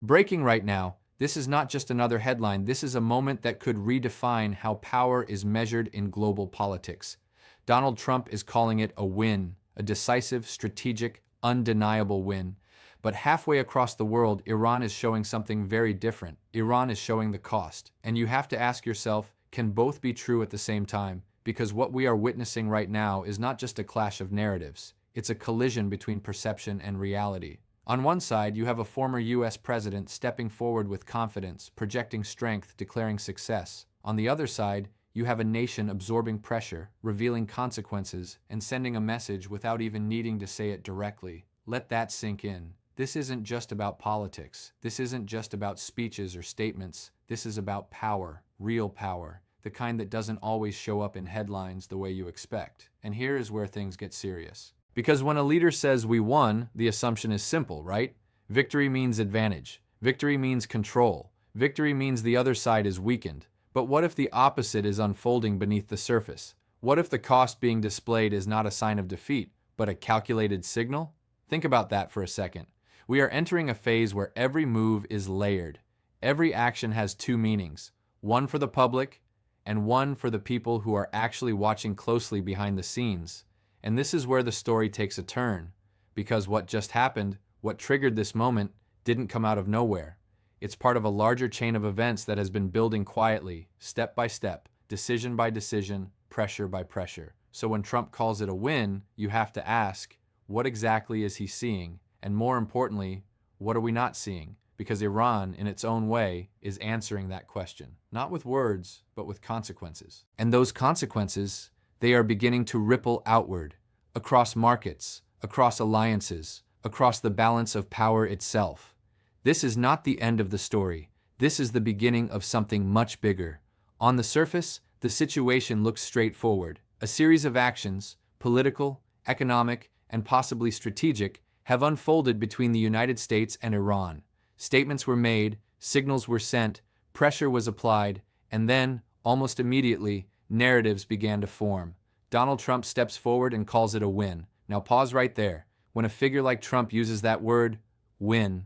Breaking right now, this is not just another headline, this is a moment that could redefine how power is measured in global politics. Donald Trump is calling it a win, a decisive, strategic, undeniable win. But halfway across the world, Iran is showing something very different. Iran is showing the cost. And you have to ask yourself, can both be true at the same time? Because what we are witnessing right now is not just a clash of narratives, it's a collision between perception and reality. On one side, you have a former US president stepping forward with confidence, projecting strength, declaring success. On the other side, you have a nation absorbing pressure, revealing consequences, and sending a message without even needing to say it directly. Let that sink in. This isn't just about politics. This isn't just about speeches or statements. This is about power, real power, the kind that doesn't always show up in headlines the way you expect. And here is where things get serious. Because when a leader says we won, the assumption is simple, right? Victory means advantage. Victory means control. Victory means the other side is weakened. But what if the opposite is unfolding beneath the surface? What if the cost being displayed is not a sign of defeat, but a calculated signal? Think about that for a second. We are entering a phase where every move is layered. Every action has two meanings, one for the public and one for the people who are actually watching closely behind the scenes. And this is where the story takes a turn, because what just happened, what triggered this moment, didn't come out of nowhere. It's part of a larger chain of events that has been building quietly, step by step, decision by decision, pressure by pressure. So when Trump calls it a win, you have to ask, what exactly is he seeing? And more importantly, what are we not seeing? Because Iran, in its own way, is answering that question. Not with words, but with consequences. And those consequences, they are beginning to ripple outward, across markets, across alliances, across the balance of power itself. This is not the end of the story. This is the beginning of something much bigger. On the surface, the situation looks straightforward. A series of actions, political, economic, and possibly strategic, have unfolded between the United States and Iran. Statements were made, signals were sent, pressure was applied, and then, almost immediately, narratives began to form. Donald Trump steps forward and calls it a win. Now pause right there. When a figure like Trump uses that word, win,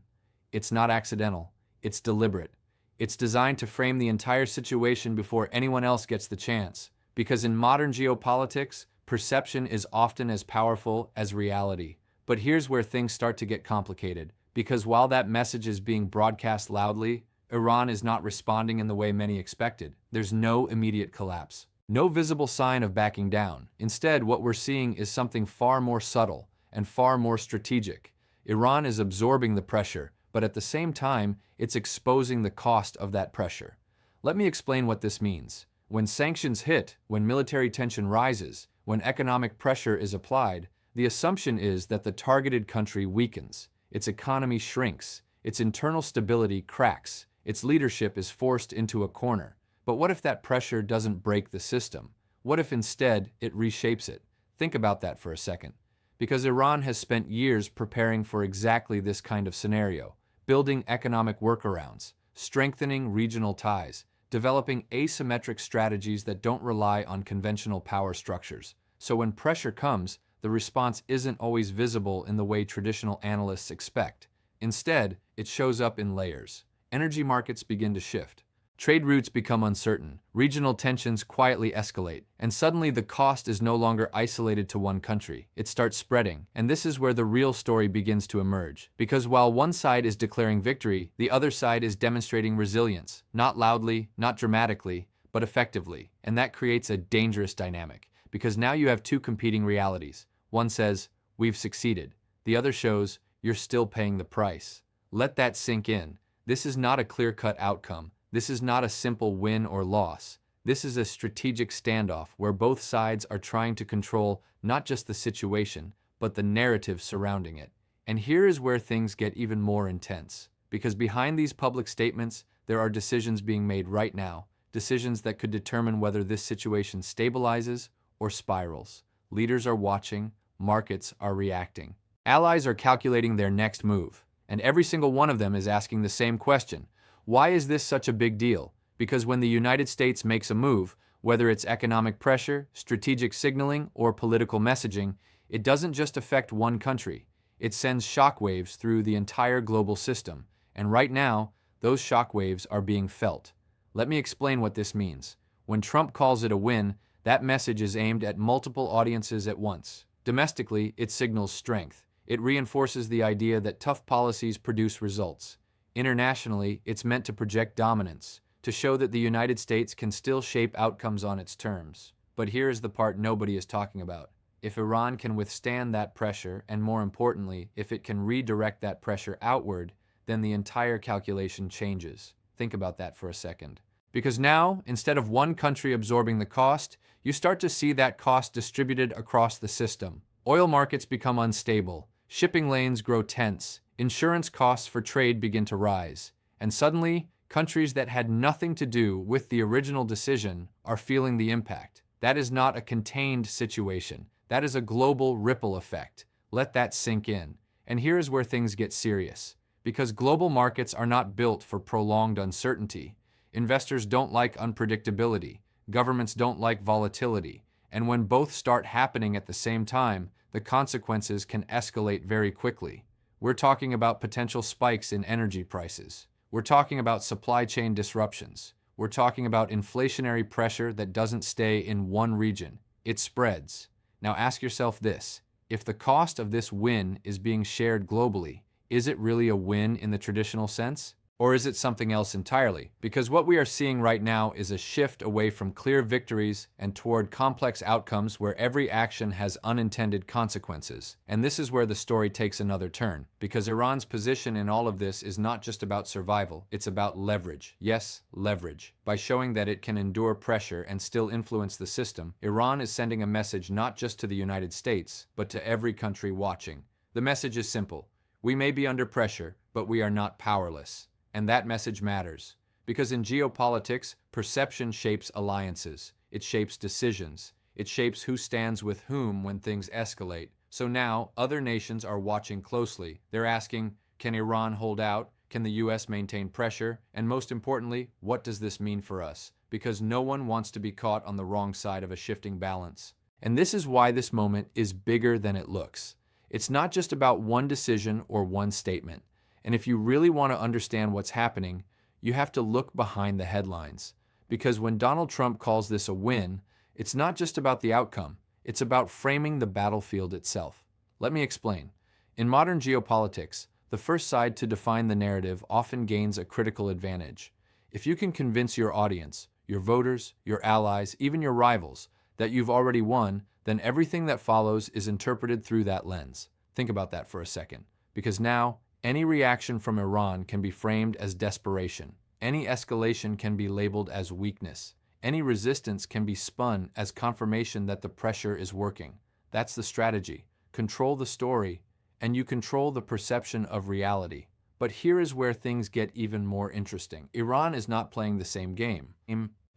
it's not accidental. It's deliberate. It's designed to frame the entire situation before anyone else gets the chance. Because in modern geopolitics, perception is often as powerful as reality. But here's where things start to get complicated. Because while that message is being broadcast loudly, Iran is not responding in the way many expected. There's no immediate collapse. No visible sign of backing down. Instead, what we're seeing is something far more subtle and far more strategic. Iran is absorbing the pressure, but at the same time, it's exposing the cost of that pressure. Let me explain what this means. When sanctions hit, when military tension rises, when economic pressure is applied, the assumption is that the targeted country weakens, its economy shrinks, its internal stability cracks, its leadership is forced into a corner. But what if that pressure doesn't break the system? What if instead it reshapes it? Think about that for a second. Because Iran has spent years preparing for exactly this kind of scenario, building economic workarounds, strengthening regional ties, developing asymmetric strategies that don't rely on conventional power structures. So when pressure comes, the response isn't always visible in the way traditional analysts expect. Instead, it shows up in layers. Energy markets begin to shift. Trade routes become uncertain, regional tensions quietly escalate, and suddenly the cost is no longer isolated to one country. It starts spreading, and this is where the real story begins to emerge. Because while one side is declaring victory, the other side is demonstrating resilience, not loudly, not dramatically, but effectively. And that creates a dangerous dynamic, because now you have two competing realities. One says, we've succeeded. The other shows, you're still paying the price. Let that sink in. This is not a clear-cut outcome. This is not a simple win or loss. This is a strategic standoff where both sides are trying to control not just the situation, but the narrative surrounding it. And here is where things get even more intense. Because behind these public statements, there are decisions being made right now, decisions that could determine whether this situation stabilizes or spirals. Leaders are watching, markets are reacting. Allies are calculating their next move, and every single one of them is asking the same question. Why is this such a big deal? Because when the United States makes a move, whether it's economic pressure, strategic signaling, or political messaging, it doesn't just affect one country. It sends shockwaves through the entire global system. And right now, those shockwaves are being felt. Let me explain what this means. When Trump calls it a win, that message is aimed at multiple audiences at once. Domestically, it signals strength. It reinforces the idea that tough policies produce results. Internationally, it's meant to project dominance, to show that the United States can still shape outcomes on its terms. But here's the part nobody is talking about. If Iran can withstand that pressure, and more importantly, if it can redirect that pressure outward, then the entire calculation changes. Think about that for a second. Because now, instead of one country absorbing the cost, you start to see that cost distributed across the system. Oil markets become unstable, shipping lanes grow tense, insurance costs for trade begin to rise, and suddenly, countries that had nothing to do with the original decision are feeling the impact. That is not a contained situation. That is a global ripple effect. Let that sink in. And here is where things get serious. Because global markets are not built for prolonged uncertainty. Investors don't like unpredictability. Governments don't like volatility. And when both start happening at the same time, the consequences can escalate very quickly. We're talking about potential spikes in energy prices. We're talking about supply chain disruptions. We're talking about inflationary pressure that doesn't stay in one region. It spreads. Now ask yourself this. If the cost of this win is being shared globally, is it really a win in the traditional sense? Or is it something else entirely? Because what we are seeing right now is a shift away from clear victories and toward complex outcomes where every action has unintended consequences. And this is where the story takes another turn. Because Iran's position in all of this is not just about survival, it's about leverage. Yes, leverage. By showing that it can endure pressure and still influence the system, Iran is sending a message not just to the United States, but to every country watching. The message is simple. We may be under pressure, but we are not powerless. And that message matters. Because in geopolitics, perception shapes alliances. It shapes decisions. It shapes who stands with whom when things escalate. So now, other nations are watching closely. They're asking, can Iran hold out? Can the US maintain pressure? And most importantly, what does this mean for us? Because no one wants to be caught on the wrong side of a shifting balance. And this is why this moment is bigger than it looks. It's not just about one decision or one statement. And if you really want to understand what's happening, you have to look behind the headlines. Because when Donald Trump calls this a win, it's not just about the outcome, it's about framing the battlefield itself. Let me explain. In modern geopolitics, the first side to define the narrative often gains a critical advantage. If you can convince your audience, your voters, your allies, even your rivals, that you've already won, then everything that follows is interpreted through that lens. Think about that for a second. Because now, any reaction from Iran can be framed as desperation. Any escalation can be labeled as weakness. Any resistance can be spun as confirmation that the pressure is working. That's the strategy. Control the story, and you control the perception of reality. But here is where things get even more interesting. Iran is not playing the same game.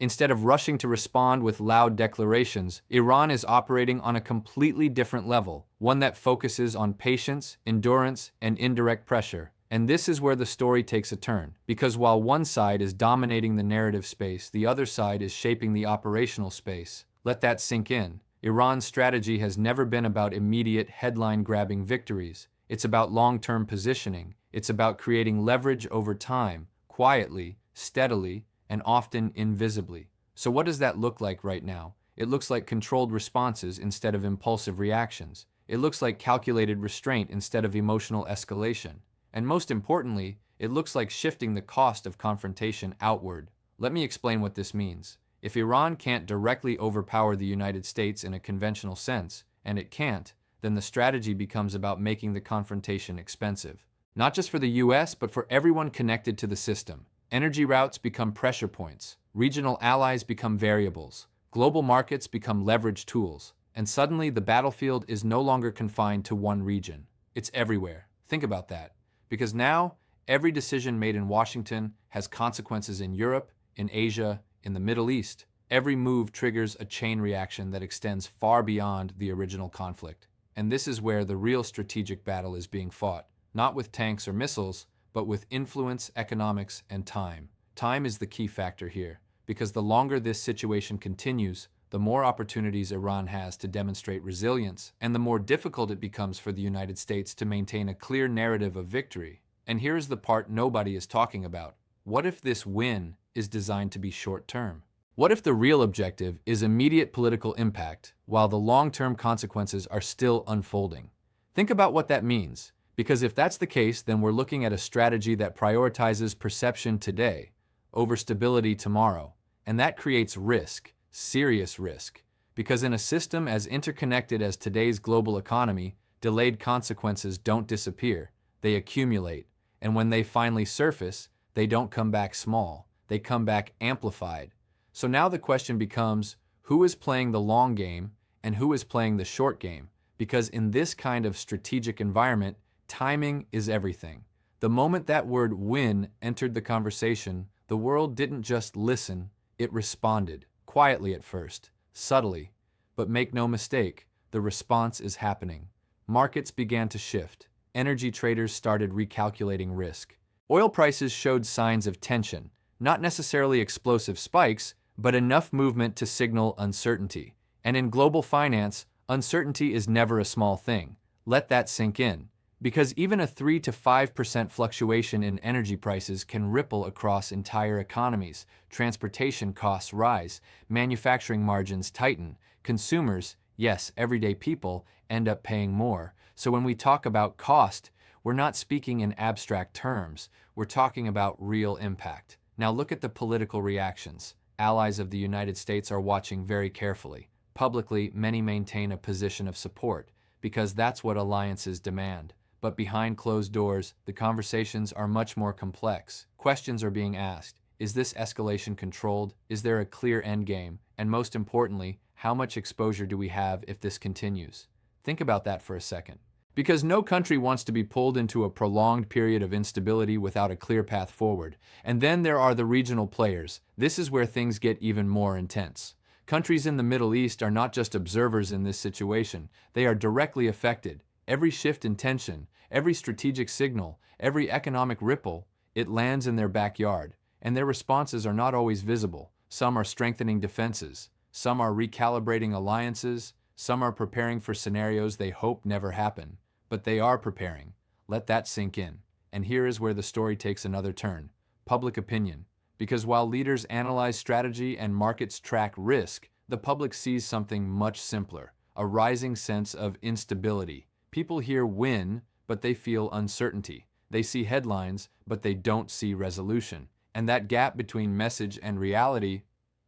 Instead of rushing to respond with loud declarations, Iran is operating on a completely different level, one that focuses on patience, endurance, and indirect pressure. And this is where the story takes a turn, because while one side is dominating the narrative space, the other side is shaping the operational space. Let that sink in. Iran's strategy has never been about immediate headline-grabbing victories. It's about long-term positioning. It's about creating leverage over time, quietly, steadily, and often invisibly. So what does that look like right now? It looks like controlled responses instead of impulsive reactions. It looks like calculated restraint instead of emotional escalation. And most importantly, it looks like shifting the cost of confrontation outward. Let me explain what this means. If Iran can't directly overpower the United States in a conventional sense, and it can't, then the strategy becomes about making the confrontation expensive. Not just for the US, but for everyone connected to the system. Energy routes become pressure points, regional allies become variables, global markets become leverage tools, and suddenly the battlefield is no longer confined to one region. It's everywhere. Think about that. Because now, every decision made in Washington has consequences in Europe, in Asia, in the Middle East. Every move triggers a chain reaction that extends far beyond the original conflict. And this is where the real strategic battle is being fought, not with tanks or missiles, but with influence, economics, and time. Time is the key factor here, because the longer this situation continues, the more opportunities Iran has to demonstrate resilience, and the more difficult it becomes for the United States to maintain a clear narrative of victory. And here's the part nobody is talking about. What if this win is designed to be short-term? What if the real objective is immediate political impact, while the long-term consequences are still unfolding? Think about what that means, because if that's the case, then we're looking at a strategy that prioritizes perception today over stability tomorrow, and that creates risk, serious risk, because in a system as interconnected as today's global economy, delayed consequences don't disappear, they accumulate, and when they finally surface, they don't come back small, they come back amplified. So now the question becomes, who is playing the long game and who is playing the short game? Because in this kind of strategic environment, timing is everything. The moment that word win entered the conversation, the world didn't just listen, it responded, quietly at first, subtly. But make no mistake, the response is happening. Markets began to shift. Energy traders started recalculating risk. Oil prices showed signs of tension, not necessarily explosive spikes, but enough movement to signal uncertainty. And in global finance, uncertainty is never a small thing. Let that sink in. Because even a 3 to 5% fluctuation in energy prices can ripple across entire economies. Transportation costs rise, manufacturing margins tighten, consumers, yes, everyday people, end up paying more. So when we talk about cost, we're not speaking in abstract terms, we're talking about real impact. Now look at the political reactions. Allies of the United States are watching very carefully. Publicly, many maintain a position of support, because that's what alliances demand. But behind closed doors, the conversations are much more complex. Questions are being asked. Is this escalation controlled? Is there a clear endgame? And most importantly, how much exposure do we have if this continues? Think about that for a second. Because no country wants to be pulled into a prolonged period of instability without a clear path forward. And then there are the regional players. This is where things get even more intense. Countries in the Middle East are not just observers in this situation, they are directly affected. Every shift in tension, every strategic signal, every economic ripple, it lands in their backyard. And their responses are not always visible. Some are strengthening defenses, some are recalibrating alliances, some are preparing for scenarios they hope never happen. But they are preparing. Let that sink in. And here is where the story takes another turn. Public opinion. Because while leaders analyze strategy and markets track risk, the public sees something much simpler, a rising sense of instability. People hear win, but they feel uncertainty. They see headlines, but they don't see resolution. And that gap between message and reality,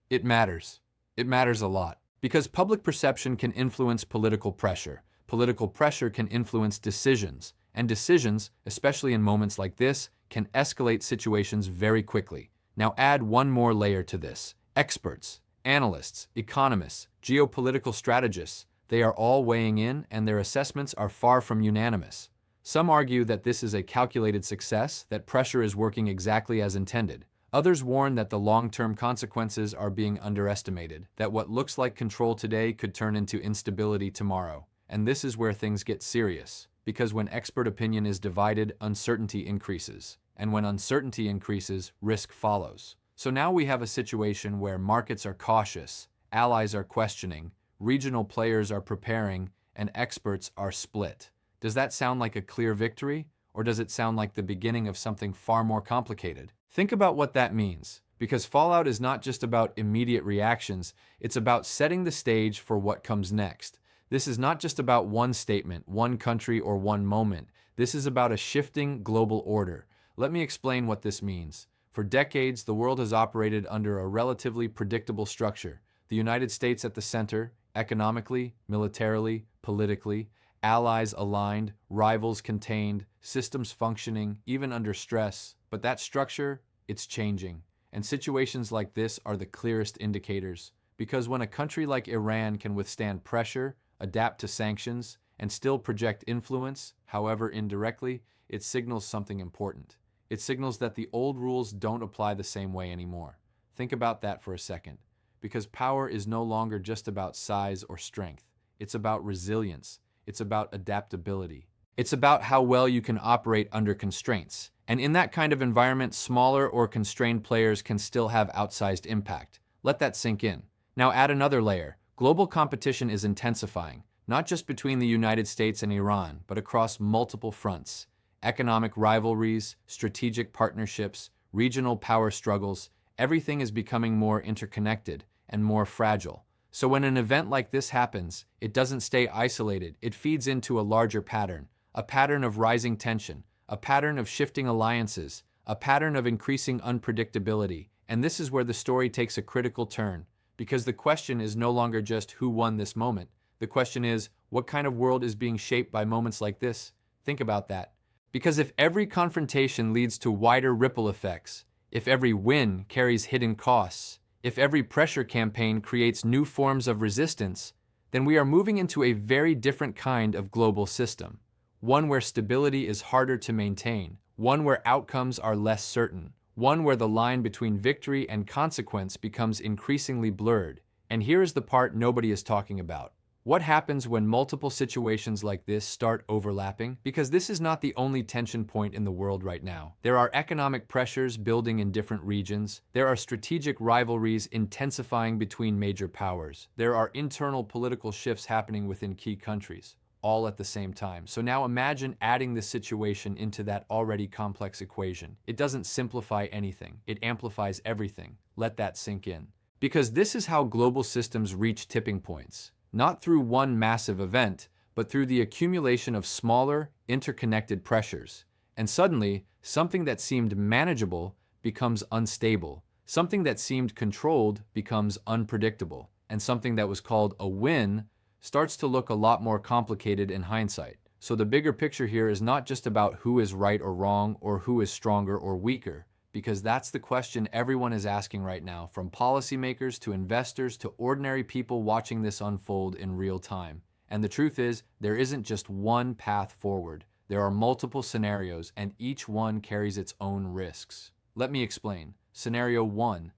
it matters. It matters a lot. Because public perception can influence political pressure. Political pressure can influence decisions, and decisions, especially in moments like this, can escalate situations very quickly. Now add one more layer to this. Experts, analysts, economists, geopolitical strategists, they are all weighing in and their assessments are far from unanimous. Some argue that this is a calculated success, that pressure is working exactly as intended. Others warn that the long-term consequences are being underestimated, that what looks like control today could turn into instability tomorrow. And this is where things get serious, because when expert opinion is divided, uncertainty increases. And when uncertainty increases, risk follows. So now we have a situation where markets are cautious, allies are questioning, regional players are preparing, and experts are split. Does that sound like a clear victory? Or does it sound like the beginning of something far more complicated? Think about what that means, because fallout is not just about immediate reactions, it's about setting the stage for what comes next. This is not just about one statement, one country, or one moment. This is about a shifting global order. Let me explain what this means. For decades, the world has operated under a relatively predictable structure. The United States at the center, economically, militarily, politically, allies aligned, rivals contained, systems functioning, even under stress. But that structure, it's changing. And situations like this are the clearest indicators. Because when a country like Iran can withstand pressure, adapt to sanctions, and still project influence, however indirectly, it signals something important. It signals that the old rules don't apply the same way anymore. Think about that for a second. Because power is no longer just about size or strength. It's about resilience. It's about adaptability. It's about how well you can operate under constraints. And in that kind of environment, smaller or constrained players can still have outsized impact. Let that sink in. Now add another layer. Global competition is intensifying, not just between the United States and Iran, but across multiple fronts. Economic rivalries, strategic partnerships, regional power struggles, everything is becoming more interconnected and more fragile. So when an event like this happens, it doesn't stay isolated, it feeds into a larger pattern, a pattern of rising tension, a pattern of shifting alliances, a pattern of increasing unpredictability. And this is where the story takes a critical turn, because the question is no longer just who won this moment. The question is, what kind of world is being shaped by moments like this? Think about that. Because if every confrontation leads to wider ripple effects, if every win carries hidden costs, if every pressure campaign creates new forms of resistance, then we are moving into a very different kind of global system. One where stability is harder to maintain, one where outcomes are less certain, one where the line between victory and consequence becomes increasingly blurred. And here is the part nobody is talking about. What happens when multiple situations like this start overlapping? Because this is not the only tension point in the world right now. There are economic pressures building in different regions. There are strategic rivalries intensifying between major powers. There are internal political shifts happening within key countries, all at the same time. So now imagine adding this situation into that already complex equation. It doesn't simplify anything. It amplifies everything. Let that sink in. Because this is how global systems reach tipping points. Not through one massive event, but through the accumulation of smaller, interconnected pressures. And suddenly, something that seemed manageable becomes unstable. Something that seemed controlled becomes unpredictable. And something that was called a win starts to look a lot more complicated in hindsight. So the bigger picture here is not just about who is right or wrong, or who is stronger or weaker, because that's the question everyone is asking right now, from policymakers to investors to ordinary people watching this unfold in real time. And the truth is, there isn't just one path forward. There are multiple scenarios, and each one carries its own risks. Let me explain. Scenario 1.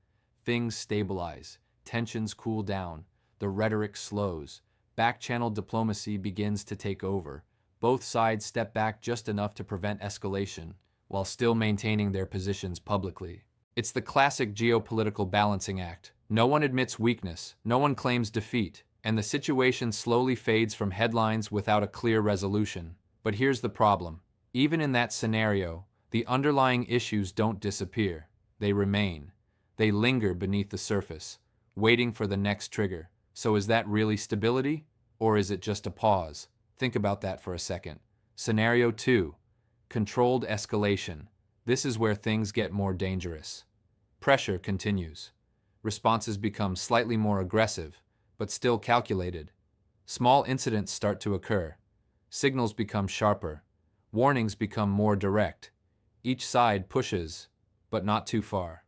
Things stabilize. Tensions cool down. The rhetoric slows. Back-channel diplomacy begins to take over. Both sides step back just enough to prevent escalation, while still maintaining their positions publicly. It's the classic geopolitical balancing act. No one admits weakness, no one claims defeat, and the situation slowly fades from headlines without a clear resolution. But here's the problem. Even in that scenario, the underlying issues don't disappear. They remain. They linger beneath the surface, waiting for the next trigger. So is that really stability? Or is it just a pause? Think about that for a second. Scenario 2. Controlled escalation. This is where things get more dangerous. Pressure continues. Responses become slightly more aggressive, but still calculated. Small incidents start to occur. Signals become sharper. Warnings become more direct. Each side pushes, but not too far.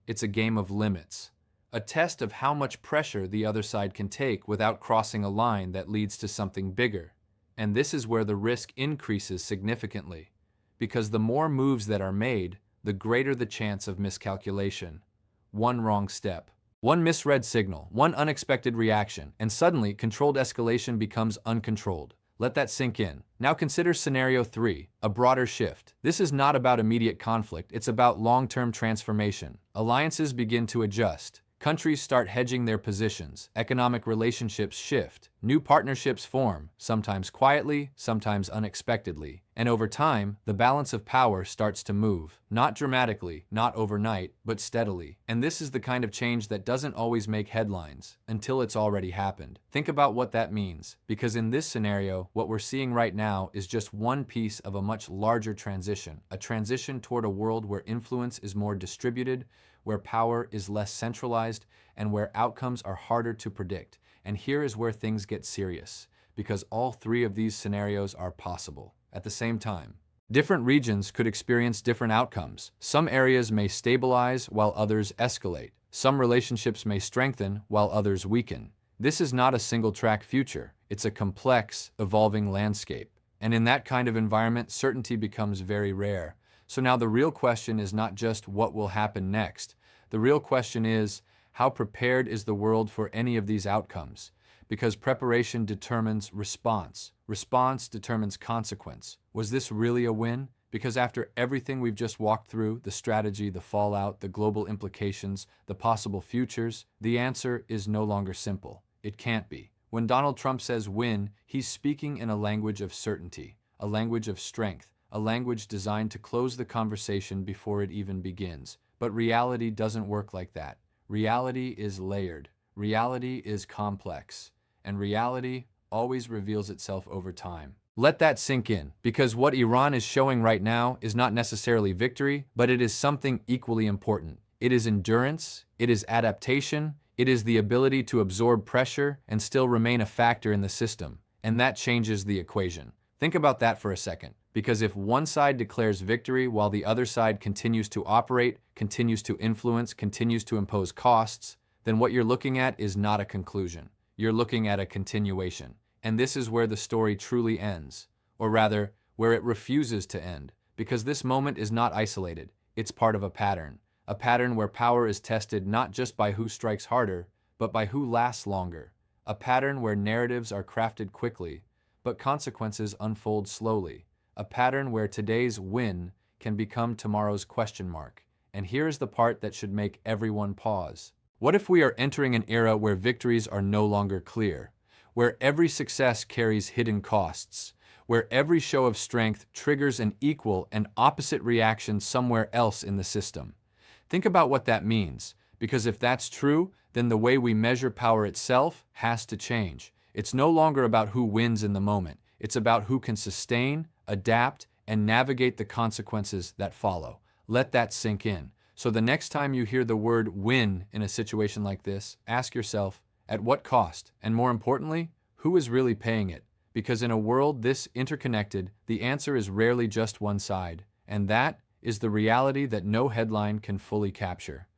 It's a game of limits. A test of how much pressure the other side can take without crossing a line that leads to something bigger. And this is where the risk increases significantly. Because the more moves that are made, the greater the chance of miscalculation. One wrong step, one misread signal, one unexpected reaction, and suddenly controlled escalation becomes uncontrolled. Let that sink in. Now consider scenario 3, a broader shift. This is not about immediate conflict, it's about long-term transformation. Alliances begin to adjust. Countries start hedging their positions, economic relationships shift, new partnerships form, sometimes quietly, sometimes unexpectedly. And over time, the balance of power starts to move. Not dramatically, not overnight, but steadily. And this is the kind of change that doesn't always make headlines until it's already happened. Think about what that means, because in this scenario, what we're seeing right now is just one piece of a much larger transition, a transition toward a world where influence is more distributed, where power is less centralized, and where outcomes are harder to predict. And here is where things get serious, because all three of these scenarios are possible at the same time. Different regions could experience different outcomes. Some areas may stabilize while others escalate. Some relationships may strengthen while others weaken. This is not a single-track future. It's a complex, evolving landscape. And in that kind of environment, certainty becomes very rare. So now the real question is not just what will happen next. The real question is, how prepared is the world for any of these outcomes? Because preparation determines response. Response determines consequence. Was this really a win? Because after everything we've just walked through, the strategy, the fallout, the global implications, the possible futures, the answer is no longer simple. It can't be. When Donald Trump says win, he's speaking in a language of certainty, a language of strength, a language designed to close the conversation before it even begins. But reality doesn't work like that. Reality is layered. Reality is complex. And reality always reveals itself over time. Let that sink in, because what Iran is showing right now is not necessarily victory, but it is something equally important. It is endurance, it is adaptation, it is the ability to absorb pressure and still remain a factor in the system. And that changes the equation. Think about that for a second, because if one side declares victory while the other side continues to operate, continues to influence, continues to impose costs, then what you're looking at is not a conclusion. You're looking at a continuation. And this is where the story truly ends, or rather, where it refuses to end, because this moment is not isolated. It's part of a pattern where power is tested not just by who strikes harder, but by who lasts longer. A pattern where narratives are crafted quickly, but consequences unfold slowly. A pattern where today's win can become tomorrow's question mark. And here's the part that should make everyone pause. What if we are entering an era where victories are no longer clear? Where every success carries hidden costs, where every show of strength triggers an equal and opposite reaction somewhere else in the system. Think about what that means, because if that's true, then the way we measure power itself has to change. It's no longer about who wins in the moment. It's about who can sustain, adapt, and navigate the consequences that follow. Let that sink in. So the next time you hear the word win in a situation like this, ask yourself, at what cost? And more importantly, who is really paying it? Because in a world this interconnected, the answer is rarely just one side. And that is the reality that no headline can fully capture.